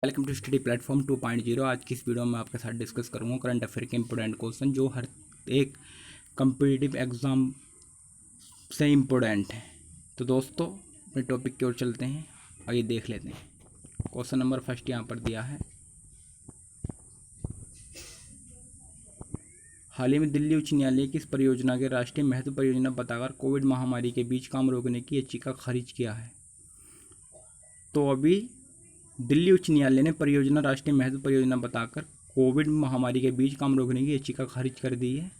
Welcome to study platform 2.0। आज की इस वीडियो में आपके साथ डिस्कस करूंगा करंट अफेयर के इंपॉर्टेंट क्वेश्चन जो हर एक कम्पिटिटिव एग्जाम से इम्पोर्टेंट है। तो दोस्तों अपने टॉपिक की ओर चलते हैं, आइए देख लेते हैं। क्वेश्चन नंबर फर्स्ट यहाँ पर दिया है। हाल ही में दिल्ली उच्च न्यायालय की इस परियोजना के राष्ट्रीय महत्व परियोजना बताकर कोविड महामारी के बीच काम रोकने की याचिका खारिज किया है। तो अभी दिल्ली उच्च न्यायालय ने परियोजना राष्ट्रीय महत्व परियोजना बताकर कोविड महामारी के बीच काम रोकने की याचिका खारिज कर दी है।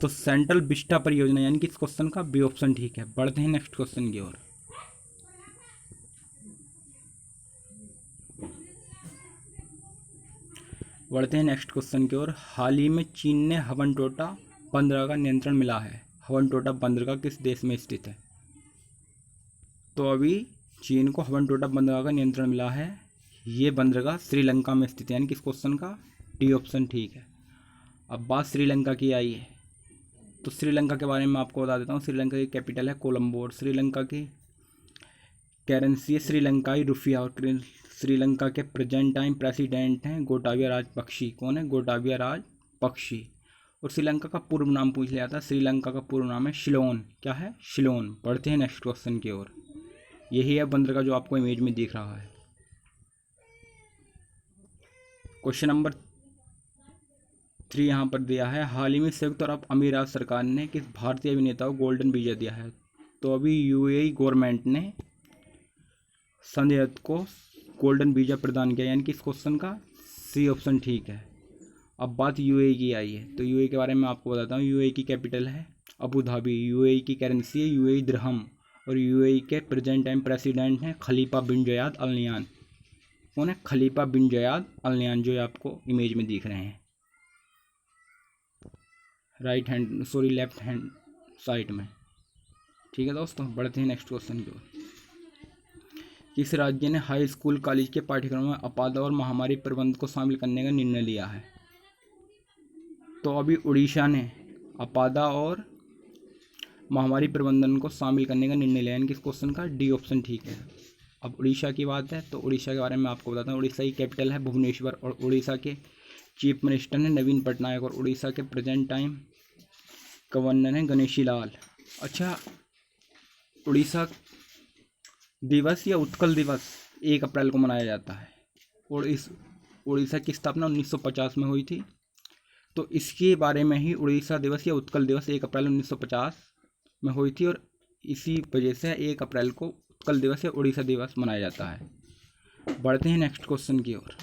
तो सेंट्रल विस्टा परियोजना यानी कि इस क्वेश्चन का बी ऑप्शन ठीक है। बढ़ते हैं नेक्स्ट क्वेश्चन की ओर। हाल ही में चीन ने हवनटोटा बंदरगाह का नियंत्रण मिला है। हवनटोटा बंदरगाह किस देश में स्थित है? तो अभी चीन को हवनटोटा बंदरगाह का नियंत्रण मिला है। ये बंदरगाह श्रीलंका में स्थित है, यानी कि इस क्वेश्चन का डी ऑप्शन ठीक है। अब बात श्रीलंका की आई है, तो श्रीलंका के बारे में आपको बता देता हूँ। श्रीलंका की कैपिटल है कोलंबो और श्रीलंका की करेंसी है श्रीलंकाई रुपया और श्रीलंका के प्रेजेंट टाइम प्रेसिडेंट हैं गोटाबाया राजपक्षी। कौन है? गोटाबाया राजपक्षी। और श्रीलंका का पूर्व नाम पूछ लिया था। श्रीलंका का पूर्व नाम है शिलोन। क्या है? शिलोन। बढ़ते हैं नेक्स्ट क्वेश्चन की ओर। यही है बंदरगाह जो आपको इमेज में दिख रहा है। क्वेश्चन नंबर 3 यहाँ पर दिया है। हाल ही में संयुक्त अरब अमीरात सरकार ने किस भारतीय अभिनेता को गोल्डन वीजा दिया है? तो अभी यूएई गवर्नमेंट ने संजय दत्त को गोल्डन वीजा प्रदान किया, यानी कि इस क्वेश्चन का सी ऑप्शन ठीक है। अब बात यूएई की आई है, तो यूएई के बारे में आपको बताता हूँ। यूएई की कैपिटल है अबू धाबी। यूएई की करेंसी है यूएई दिरहम और यूएई के प्रेजेंट टाइम प्रेसिडेंट हैं खलीफा बिन जयाद अल नहयान। कौन है? खलीफा बिन जयाद अल नहयान, जो आपको इमेज में दिख रहे हैं लेफ्ट हैंड साइड में। ठीक है दोस्तों, बढ़ते हैं नेक्स्ट क्वेश्चन की ओर। किस राज्य ने हाई स्कूल कॉलेज के पाठ्यक्रम में आपदा और महामारी प्रबंधन को शामिल करने का निर्णय लिया है? तो अभी उड़ीसा ने आपदा और महामारी प्रबंधन को शामिल करने का निर्णय लिया, यानी कि इस क्वेश्चन का डी ऑप्शन ठीक है। अब उड़ीसा की बात है, तो उड़ीसा के बारे में आपको बताता हूँ। उड़ीसा की कैपिटल है भुवनेश्वर और उड़ीसा के चीफ मिनिस्टर हैं नवीन पटनायक और उड़ीसा के प्रेजेंट टाइम गवर्नर हैं गणेशी लाल। अच्छा, उड़ीसा दिवस या उत्कल दिवस 1 अप्रैल को मनाया जाता है और इस उड़ीसा की स्थापना 1950 में हुई थी। तो इसके बारे में ही उड़ीसा दिवस या उत्कल दिवस 1 अप्रैल 1950 में हुई थी और इसी वजह से 1 अप्रैल को उत्कल दिवस या उड़ीसा दिवस मनाया जाता है। बढ़ते हैं नेक्स्ट क्वेश्चन की ओर।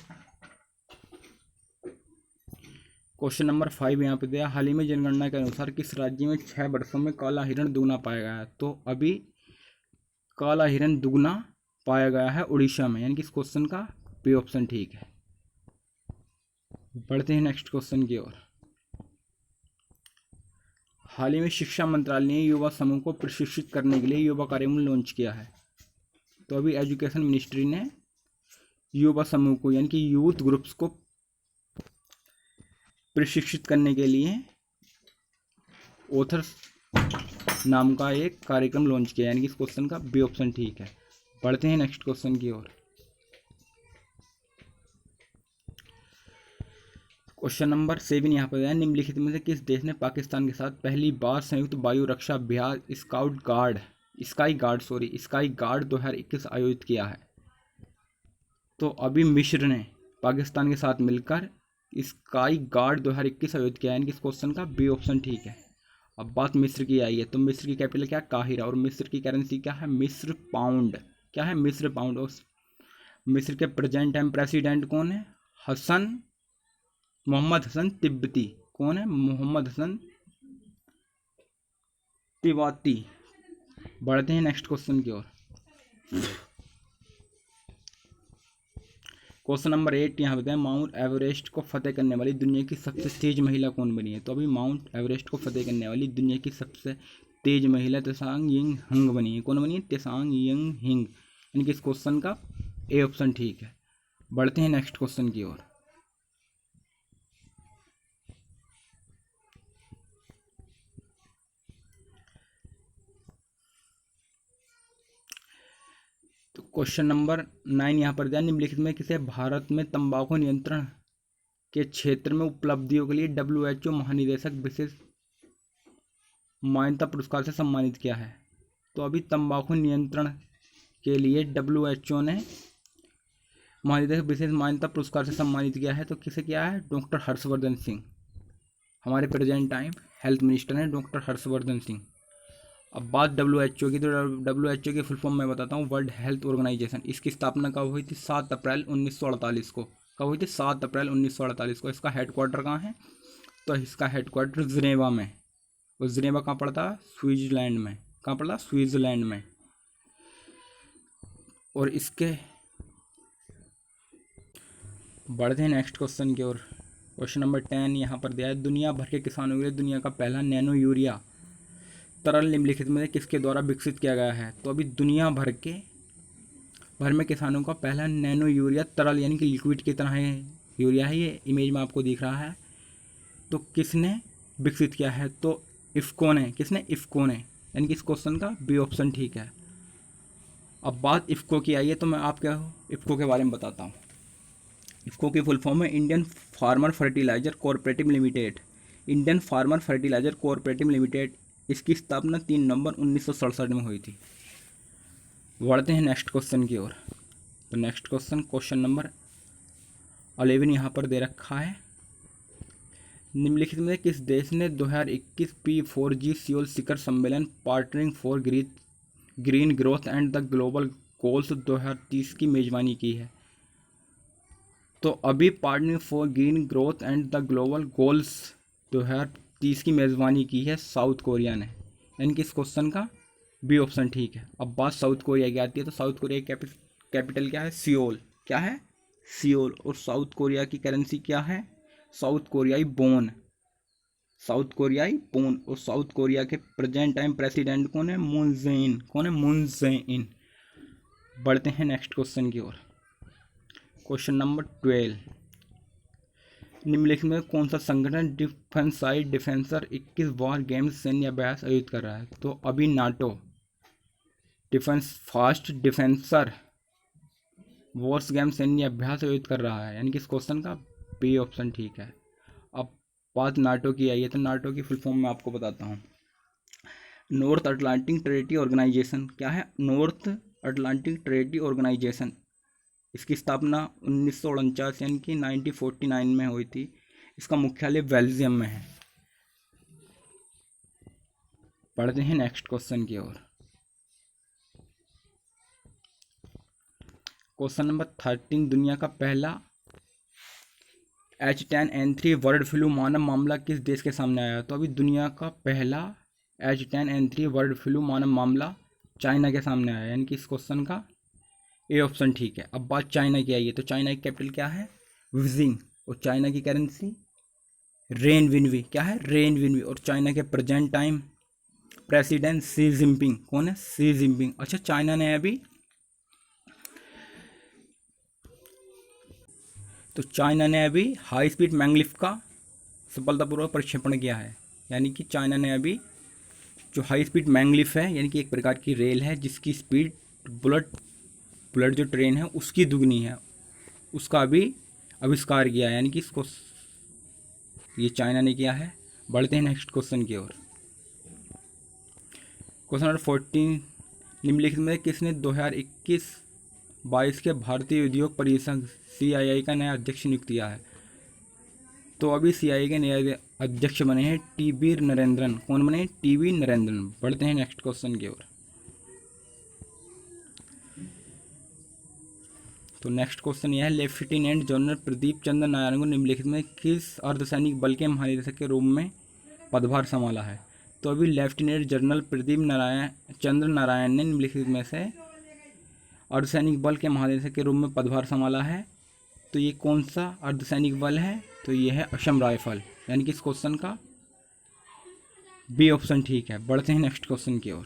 क्वेश्चन नंबर 5 यहाँ पे दिया। हाल ही में जनगणना के अनुसार किस राज्य में 6 वर्षों में काला हिरण दुगना पाया गया है? तो अभी काला हिरण दुगना पाया गया है उड़ीसा में, यानी कि इस क्वेश्चन का बी ऑप्शन ठीक है। बढ़ते हैं नेक्स्ट क्वेश्चन की ओर। हाल ही में शिक्षा मंत्रालय ने युवा समूह को प्रशिक्षित करने के लिए युवा कार्यक्रम लॉन्च किया है। तो अभी एजुकेशन मिनिस्ट्री ने युवा समूह को यानी कि यूथ ग्रुप्स को प्रशिक्षित करने के लिए ऑथर्स नाम का एक कार्यक्रम लॉन्च किया, यानी कि इस क्वेश्चन का बी ऑप्शन ठीक है। बढ़ते हैं नेक्स्ट क्वेश्चन की ओर। क्वेश्चन नंबर 7 यहाँ पर है। निम्नलिखित में से किस देश ने पाकिस्तान के साथ पहली बार संयुक्त वायु रक्षा अभ्यास स्काई गार्ड 2021 आयोजित किया है? तो अभी मिस्र ने पाकिस्तान के साथ मिलकर स्काई गार्ड 2021 आयोजित किया, यानी कि इस क्वेश्चन का बी ऑप्शन ठीक है। अब बात मिस्र की आई है, तो मिस्र की कैपिटल क्या है? काहिरा और मिस्र की करेंसी क्या है? मिस्र पाउंड। क्या है? मिस्र पाउंड। और मिस्र के प्रेजेंट टाइम प्रेसिडेंट कौन है? मोहम्मद हसन तिब्बती। कौन है? मोहम्मद हसन तिब्बती। बढ़ते हैं नेक्स्ट क्वेश्चन की ओर। क्वेश्चन नंबर 8 यहाँ बताएं। माउंट एवरेस्ट को फतेह करने वाली दुनिया की सबसे तेज महिला कौन बनी है? तो अभी माउंट एवरेस्ट को फतेह करने वाली दुनिया की सबसे तेज महिला त्सांग यिंग हंग बनी है। कौन बनी है? त्सांग यिंग हिंग, यानी कि इस क्वेश्चन का ए ऑप्शन ठीक है। बढ़ते हैं नेक्स्ट क्वेश्चन की ओर। तो क्वेश्चन नंबर 9 यहाँ पर दिया, निम्नलिखित में किसे भारत में तंबाकू नियंत्रण के क्षेत्र में उपलब्धियों के लिए WHO महानिदेशक विशेष मान्यता पुरस्कार से सम्मानित किया है? तो अभी तंबाकू नियंत्रण के लिए WHO ने महानिदेशक विशेष मान्यता पुरस्कार से सम्मानित किया है। तो किसे किया है? डॉक्टर हर्षवर्धन सिंह, हमारे प्रेजेंट टाइम हेल्थ मिनिस्टर हैं डॉक्टर हर्षवर्धन सिंह। अब बात WHO की, तो WHO की फुल फॉर्म मैं बताता हूँ, वर्ल्ड हेल्थ ऑर्गेनाइजेशन। इसकी स्थापना कब हुई थी? 7 अप्रैल 1948 को। कब हुई थी? 7 अप्रैल 1948 को। इसका हेडक्वार्टर कहाँ है? तो इसका हेडक्वार्टर जिनेवा में। और जिनेवा कहाँ पड़ता? स्विट्जरलैंड में। कहाँ पड़ता? स्विट्जरलैंड में। और इसके बढ़ते हैं नेक्स्ट क्वेश्चन की ओर। क्वेश्चन नंबर 10 यहाँ पर दिया है, दुनिया भर के किसानों के लिए दुनिया का पहला नैनो यूरिया तरल निम्नलिखित में किसके द्वारा विकसित किया गया है? तो अभी दुनिया भर में किसानों का पहला नैनो यूरिया तरल यानी कि लिक्विड की तरह है यूरिया है, ये इमेज में आपको दिख रहा है। तो किसने विकसित किया है? तो इफ्को ने। किसने? इफ्को ने। यानी कि इस क्वेश्चन का बी ऑप्शन ठीक है। अब बात इफ्को की आई है, तो मैं आपको इफ्को के बारे में बताता हूँ। इफ्को की फुल फॉर्म है Indian farmer fertiliser corporative limited. Indian farmer fertiliser corporative limited, इसकी स्थापना 3 नवंबर 1967 में हुई थी। बढ़ते हैं नेक्स्ट क्वेश्चन की ओर। तो नेक्स्ट क्वेश्चन नंबर 11 यहाँ पर दे रखा है, निम्नलिखित में किस देश ने 2021 P4G सियोल शिखर सम्मेलन partnering for green growth and the global goals 2030 की मेजबानी की है? तो अभी partnering for green growth and the global goals 2030 की मेज़बानी की है साउथ कोरिया ने। यानी कि इस क्वेश्चन का बी ऑप्शन ठीक है। अब बात साउथ कोरिया की आती है, तो साउथ कोरिया की कैपिटल क्या है? सियोल। क्या है? सियोल। और साउथ कोरिया की करेंसी क्या है? साउथ कोरियाई बोन। साउथ कोरियाई बोन। और साउथ कोरिया के प्रेजेंट टाइम प्रेसिडेंट कौन है? Moon Jae-in. कौन है? Moon Jae-in. बढ़ते हैं नेक्स्ट क्वेश्चन की ओर। क्वेश्चन नंबर 12, निम्नलिखित में कौन सा संगठन डिफेंसाइड डिफेंसर 21 वॉर गेम्स सैन्य अभ्यास आयोजित कर रहा है? तो अभी NATO defence fast defender wars game सैन्य अभ्यास आयोजित कर रहा है। यानी कि इस क्वेश्चन का बी ऑप्शन ठीक है। अब बात नाटो की आई है, तो नाटो की फुल फॉर्म में आपको बताता हूँ, नॉर्थ अटलांटिक ट्रेटी ऑर्गेनाइजेशन। क्या है? North Atlantic Treaty Organization. इसकी स्थापना 1949 यानी कि 1949 में हुई थी। इसका मुख्यालय बेल्जियम में है। पढ़ते हैं नेक्स्ट क्वेश्चन की ओर। क्वेश्चन नंबर 13, दुनिया का पहला H10N3 बर्ड फ्लू मानव मामला किस देश के सामने आया? तो अभी दुनिया का पहला H10N3 बर्ड फ्लू मानव मामला चाइना के सामने आया। यानी कि इस क्वेश्चन का ए ऑप्शन ठीक है। अब बात चाइना की आई है, तो चाइना की कैपिटल क्या है? बीजिंग। और चाइना की करेंसी रेनविनवी। क्या है? रेनविनवी। और चाइना के present time president Xi Jinping. कौन है? Xi Jinping. अच्छा, चाइना ने अभी हाई स्पीड मैग्लिफ का सफलतापूर्वक प्रक्षेपण किया है। यानी कि चाइना ने अभी जो हाई स्पीड मैग्लिफ है, यानी कि एक प्रकार की रेल है जिसकी स्पीड बुलेट जो ट्रेन है उसकी दुगनी है, उसका भी आविष्कार किया है। यानी कि इसको ये चाइना ने किया है। बढ़ते हैं नेक्स्ट क्वेश्चन की ओर। क्वेश्चन नंबर 14, निम्नलिखित में किसने 2021-22 के भारतीय उद्योग परिसंघ CII का नया अध्यक्ष नियुक्त किया है? तो अभी CII के नए अध्यक्ष बने हैं TB नरेंद्रन। कौन बने? TB नरेंद्रन। बढ़ते हैं नेक्स्ट क्वेश्चन की ओर। तो नेक्स्ट क्वेश्चन यह है, लेफ्टिनेंट जनरल प्रदीप चंद्र नारायण को निम्नलिखित में किस अर्धसैनिक बल के महानिदेशक के रूप में पदभार संभाला है? तो अभी लेफ्टिनेंट जनरल प्रदीप चंद्र नारायण ने निम्नलिखित में से अर्धसैनिक बल के महानिदेशक के रूप में पदभार संभाला है। तो ये कौन सा अर्धसैनिक बल है? तो ये है असम राइफल। यानी कि इस क्वेश्चन का बी ऑप्शन ठीक है। बढ़ते हैं नेक्स्ट क्वेश्चन की ओर।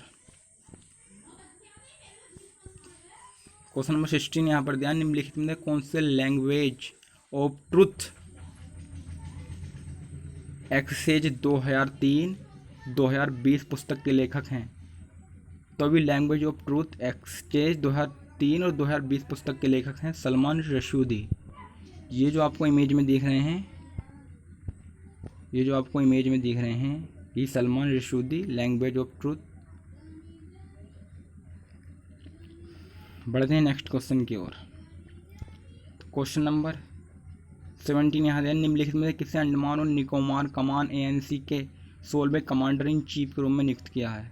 क्वेश्चन नंबर 16 यहाँ पर ध्यान, निम्नलिखित में कौन से लैंग्वेज ऑफ ट्रूथ एक्सचेंज 2003-2020 पुस्तक के लेखक हैं? तो अभी लैंग्वेज ऑफ ट्रूथ एक्सचेंज 2003 और 2020 पुस्तक के लेखक हैं सलमान रशदी। ये जो आपको इमेज में दिख रहे हैं, ये Salman Rushdie, language of truth. बढ़ते हैं नेक्स्ट क्वेश्चन की ओर। क्वेश्चन नंबर 17 यहाँ दिया, निम्नलिखित में से किसे अंडमान और निकोबार कमान ANC के 16वें कमांडर इन चीफ के रूप में नियुक्त किया है?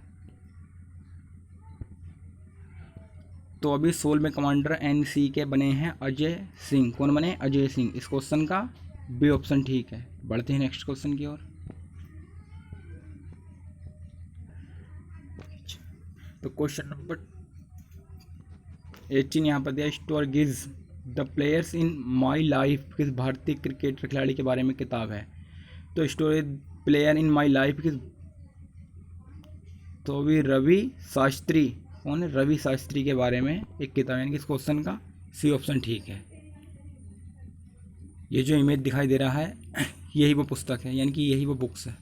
तो अभी 16वें कमांडर NC के बने हैं अजय सिंह। कौन बने? अजय सिंह। इस क्वेश्चन का बी ऑप्शन ठीक है। बढ़ते हैं नेक्स्ट क्वेश्चन की ओर। तो क्वेश्चन नंबर 18 यहाँ पर दिया, स्टोरगिज the players in my life किस भारतीय क्रिकेट खिलाड़ी के बारे में किताब है? तो story player in my life किस, तो अभी रवि शास्त्री। कौन है? रवि शास्त्री के बारे में एक किताब, यानी कि इस क्वेश्चन का सी ऑप्शन ठीक है। ये जो इमेज दिखाई दे रहा है यही वो पुस्तक है, यानी कि यही वो बुक्स है।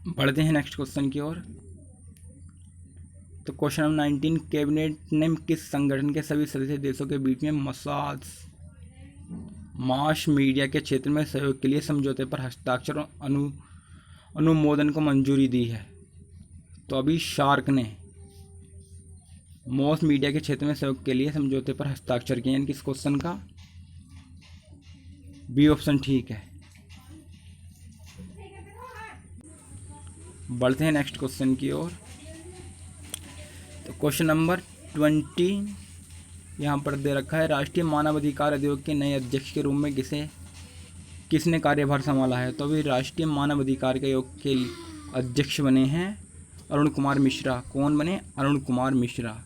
बढ़ते हैं नेक्स्ट क्वेश्चन की ओर। तो क्वेश्चन नंबर 19, कैबिनेट ने किस संगठन के सभी सदस्य देशों के बीच में मास मीडिया के क्षेत्र में सहयोग के लिए समझौते पर हस्ताक्षर और अनुमोदन को मंजूरी दी है? तो अभी शार्क ने मास मीडिया के क्षेत्र में सहयोग के लिए समझौते पर हस्ताक्षर किए, यानी कि इस क्वेश्चन का बी ऑप्शन ठीक है। बढ़ते हैं नेक्स्ट क्वेश्चन की ओर। तो क्वेश्चन नंबर 20 यहाँ पर दे रखा है, राष्ट्रीय मानवाधिकार आयोग के नए अध्यक्ष के रूप में किसने कार्यभार संभाला है? तो अभी राष्ट्रीय मानवाधिकार आयोग के अध्यक्ष बने हैं अरुण कुमार मिश्रा। कौन बने? अरुण कुमार मिश्रा।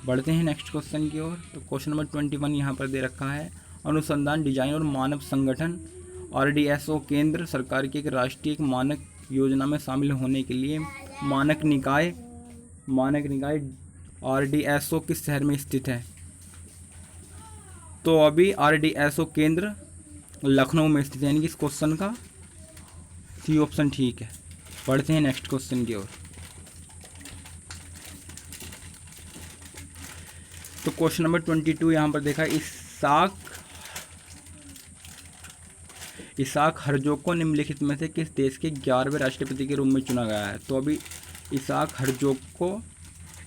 बढ़ते हैं नेक्स्ट क्वेश्चन की ओर। तो क्वेश्चन नंबर 21 यहाँ पर दे रखा है, अनुसंधान डिजाइन और मानव संगठन RDSO केंद्र सरकार की एक राष्ट्रीय मानक योजना में शामिल होने के लिए मानक निकाय RDSO किस शहर में स्थित है? तो अभी RDSO केंद्र लखनऊ में स्थित है, यानी कि इस क्वेश्चन का सी ऑप्शन ठीक है। बढ़ते हैं नेक्स्ट क्वेश्चन की ओर। तो क्वेश्चन नंबर 22 यहाँ पर देखा, इसाक हरजोग को निम्नलिखित में से किस देश के 11वें राष्ट्रपति के रूप में चुना गया है? तो अभी इसाक हरजोग को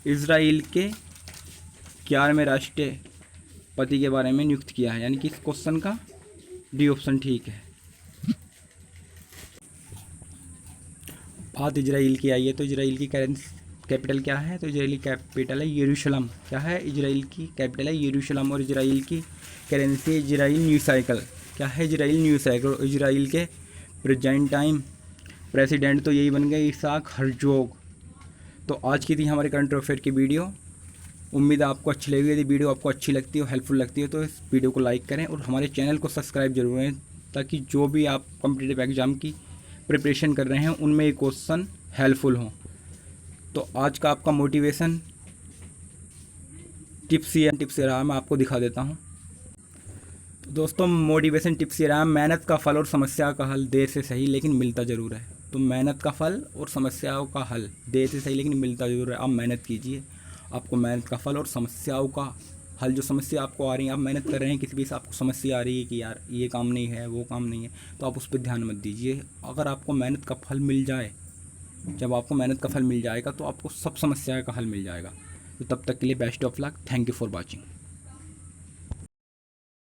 इजराइल के 11वें राष्ट्रपति के बारे में नियुक्त किया है, यानी कि इस क्वेश्चन का डी ऑप्शन ठीक है। बात इजराइल की आई है, तो इजराइल की कैपिटल क्या है? तो इजराइल की कैपिटल है यरूशलेम। क्या है? इजराइल की कैपिटल है यरूशलेम। और इजराइल की करेंसी इजराइल न्यूज़ साइकिल। क्या है? Israel news cycle. इजराइल के प्रेजेंट टाइम प्रेसिडेंट तो यही बन गए, इसाक हरजोग। तो आज की थी हमारे करंट अफेयर की वीडियो। उम्मीद है आपको अच्छी लगी। यदि वीडियो आपको अच्छी लगती है और हेल्पफुल लगती है तो इस वीडियो को लाइक करें और हमारे चैनल को सब्सक्राइब जरूर करें, ताकि जो भी आप कॉम्पिटिटिव एग्ज़ाम की प्रिपरेशन कर रहे हैं उनमें ये क्वेश्चन हेल्पफुल हों। तो आज का आपका मोटिवेशन टिप्स ये रहा, मैं आपको दिखा देता हूँ। तो दोस्तों, मोटिवेशन टिप्स ये रहा, मेहनत का फल और समस्या का हल देर से सही लेकिन मिलता ज़रूर है। तो मेहनत का फल और समस्याओं का हल देर से सही लेकिन मिलता ज़रूर है। आप मेहनत कीजिए, आपको मेहनत का फल और समस्याओं का हल, जो समस्या आपको आ रही है, आप मेहनत कर रहे हैं, किसी भी आपको समस्या आ रही है कि यार ये काम नहीं है, वो काम नहीं है, तो आप उस पर ध्यान मत दीजिए। अगर आपको मेहनत का फल मिल जाए, जब आपको मेहनत का फल मिल जाएगा तो आपको सब समस्या का हल मिल जाएगा। तो तब तक के लिए best of luck. Thank you for watching.